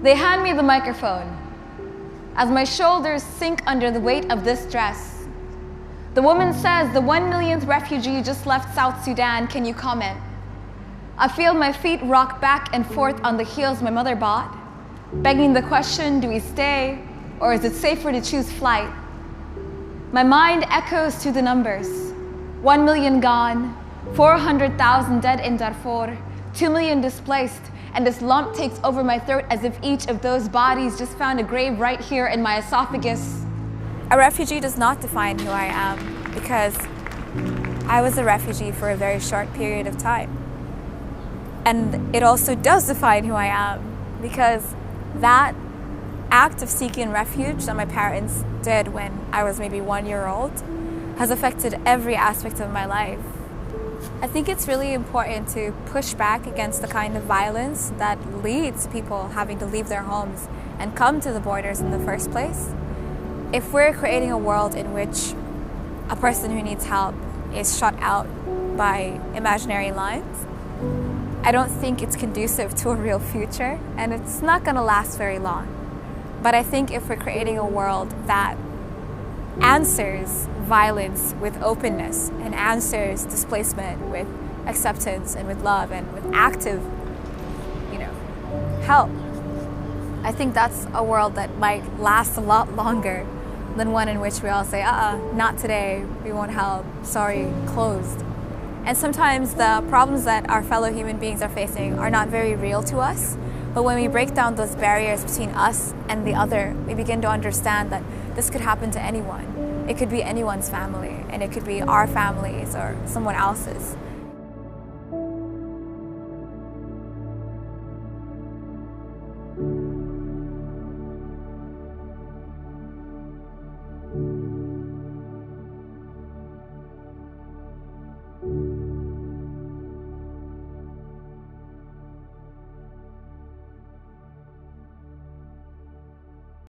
They hand me the microphone. As my shoulders sink under the weight of this dress, the woman says, the 1 millionth refugee just left South Sudan, can you comment? I feel my feet rock back and forth on the heels my mother bought, begging the question, do we stay, or is it safer to choose flight? My mind echoes to the numbers. 1 million gone, 400,000 dead in Darfur, 2 million displaced, and this lump takes over my throat as if each of those bodies just found a grave right here in my esophagus. A refugee does not define who I am, because I was a refugee for a very short period of time. And it also does define who I am, because that act of seeking refuge that my parents did when I was maybe 1 year old has affected every aspect of my life. I think it's really important to push back against the kind of violence that leads to people having to leave their homes and come to the borders in the first place. If we're creating a world in which a person who needs help is shut out by imaginary lines, I don't think it's conducive to a real future, and it's not going to last very long. But I think if we're creating a world that answers violence with openness and answers displacement with acceptance and with love and with active, help, I think that's a world that might last a lot longer than one in which we all say, not today, we won't help, sorry, closed. And sometimes the problems that our fellow human beings are facing are not very real to us, but when we break down those barriers between us and the other, we begin to understand that this could happen to anyone. It could be anyone's family, and it could be our families or someone else's.